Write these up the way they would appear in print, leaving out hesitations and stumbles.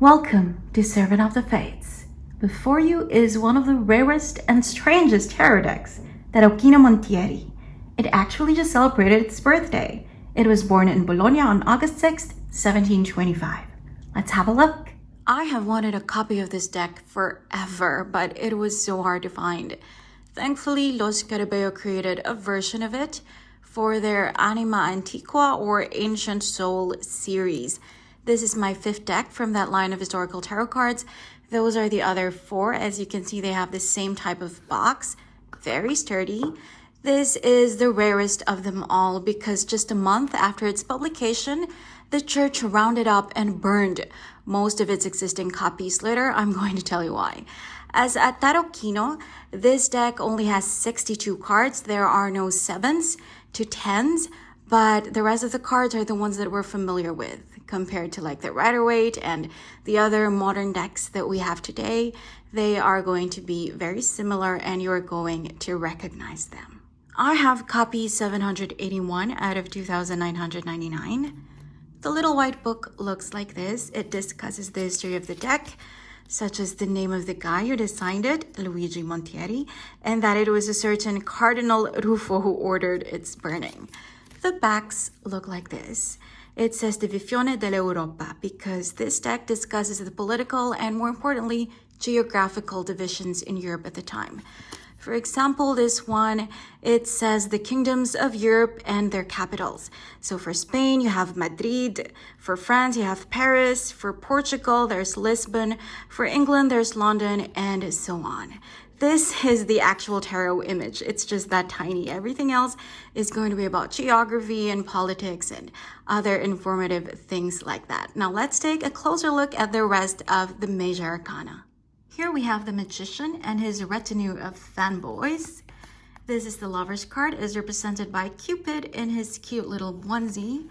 Welcome to Servant of the Fates. Before you is one of the rarest and strangest tarot decks, Tarocchino Montieri. It actually just celebrated its birthday. It was born in Bologna on August 6th, 1725. Let's have a look. I have wanted a copy of this deck forever, but it was so hard to find. Thankfully, Los Carabeo created a version of it for their Anima Antiqua or Ancient Soul series. This is my fifth deck from that line of historical tarot cards. Those are the other four. As you can see, they have the same type of box, very sturdy. This is the rarest of them all because just a month after its publication, the church rounded up and burned most of its existing copies. Later, I'm going to tell you why. As at Tarocchino, this deck only has 62 cards. There are no 7s to 10s, but the rest of the cards are the ones that we're familiar with compared to like the Waite and the other modern decks that we have today. They are going to be very similar and you're going to recognize them. I have copy 781 out of 2,999. The little white book looks like this. It discusses the history of the deck, such as the name of the guy who designed it, Luigi Montieri, and that it was a certain Cardinal Ruffo who ordered its burning. The backs look like this. It says Divisione dell'Europa because this deck discusses the political and, more importantly, geographical divisions in Europe at the time. For example, this one, it says the kingdoms of Europe and their capitals. So for Spain, you have Madrid. For France, you have Paris. For Portugal, there's Lisbon. For England, there's London, and so on. This is the actual tarot image. It's just that tiny. Everything else is going to be about geography and politics and other informative things like that. Now let's take a closer look at the rest of the major arcana. Here we have the magician and his retinue of fanboys. This is the lover's card, is represented by Cupid in his cute little onesie.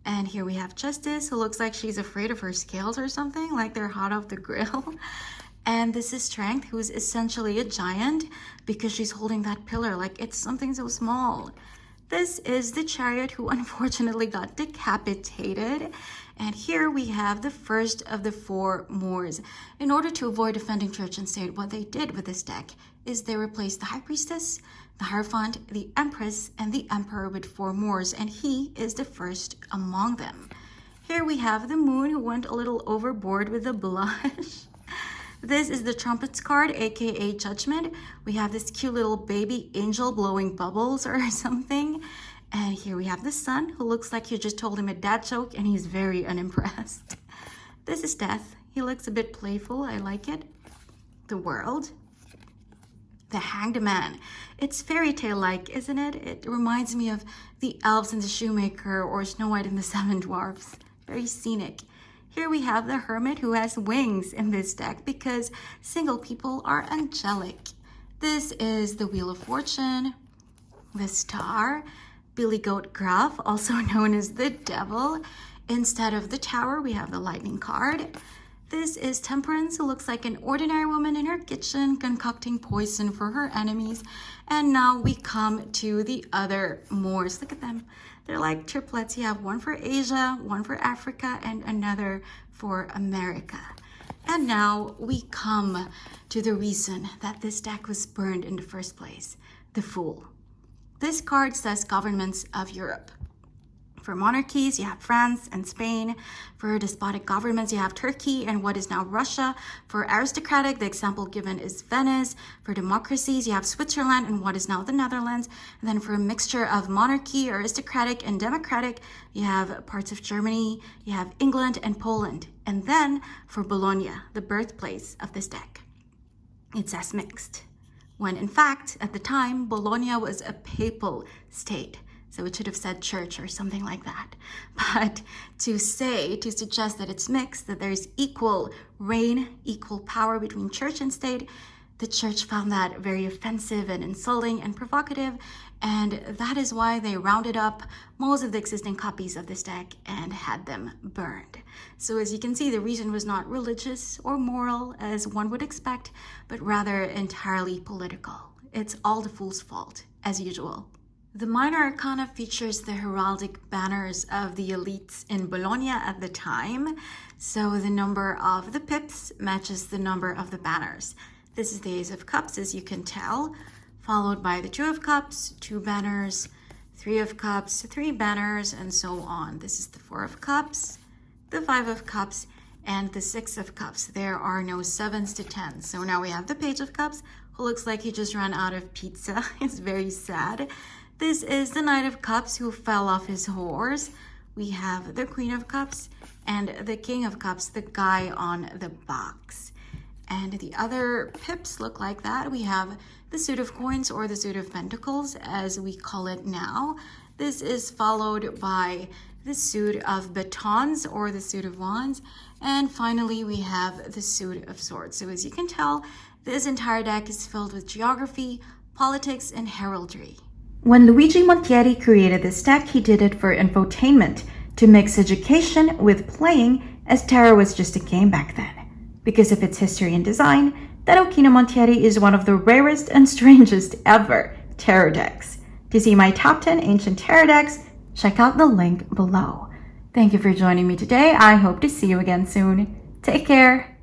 And here we have Justice, who looks like she's afraid of her scales or something, like they're hot off the grill. And this is Strength, who's essentially a giant because she's holding that pillar like it's something so small. This is the Chariot, who unfortunately got decapitated. And here we have the first of the four Moors. In order to avoid defending church and state, what they did with this deck is they replaced the High Priestess, the Hierophant, the Empress, and the Emperor with four Moors, and he is the first among them. Here we have the Moon, who went a little overboard with the blush. This is the Trumpets card, aka Judgment. We have this cute little baby angel blowing bubbles or something. And here we have the Sun, who looks like you just told him a dad joke and he's very unimpressed. This is Death. He looks a bit playful. I like it. The World. The Hanged Man. It's fairy tale-like, isn't it? It reminds me of the Elves and the Shoemaker or Snow White and the Seven Dwarfs. Very scenic. Here we have the Hermit, who has wings in this deck because single people are angelic. This is the Wheel of Fortune, the Star, Billy Goat Gruff, also known as the Devil. Instead of the Tower, we have the Lightning card. This is Temperance, who looks like an ordinary woman in her kitchen concocting poison for her enemies. And now we come to the other Moors. Look at them. They're like triplets. You have one for Asia, one for Africa, and another for America. And now we come to the reason that this deck was burned in the first place, the Fool. This card says governments of Europe. For monarchies, you have France and Spain. For despotic governments, you have Turkey and what is now Russia. For aristocratic, the example given is Venice. For democracies, you have Switzerland and what is now the Netherlands. And then for a mixture of monarchy, aristocratic, and democratic, you have parts of Germany, you have England and Poland. And then for Bologna, the birthplace of this deck, it says mixed. When in fact, at the time, Bologna was a papal state. So it should have said church or something like that. But to suggest that it's mixed, that there's equal reign, equal power between church and state, the church found that very offensive and insulting and provocative. And that is why they rounded up most of the existing copies of this deck and had them burned. So as you can see, the reason was not religious or moral as one would expect, but rather entirely political. It's all the Fool's fault, as usual. The Minor Arcana features the heraldic banners of the elites in Bologna at the time, so the number of the pips matches the number of the banners. This is the Ace of Cups, as you can tell, followed by the Two of Cups, 2 banners, 3 of Cups, 3 banners, and so on. This is the 4 of Cups, the 5 of Cups, and the 6 of Cups. There are no 7s to 10s. So now we have the Page of Cups, who looks like he just ran out of pizza. It's very sad. This is the Knight of Cups, who fell off his horse. We have the Queen of Cups and the King of Cups, the guy on the box. And the other pips look like that. We have the Suit of Coins, or the Suit of Pentacles, as we call it now. This is followed by the Suit of Batons, or the Suit of Wands. And finally, we have the Suit of Swords. So as you can tell, this entire deck is filled with geography, politics, and heraldry. When Luigi Montieri created this deck, he did it for infotainment, to mix education with playing, as tarot was just a game back then. Because of its history and design, Tarocchino Montieri is one of the rarest and strangest ever tarot decks. To see my top 10 ancient tarot decks, check out the link below. Thank you for joining me today. I hope to see you again soon. Take care.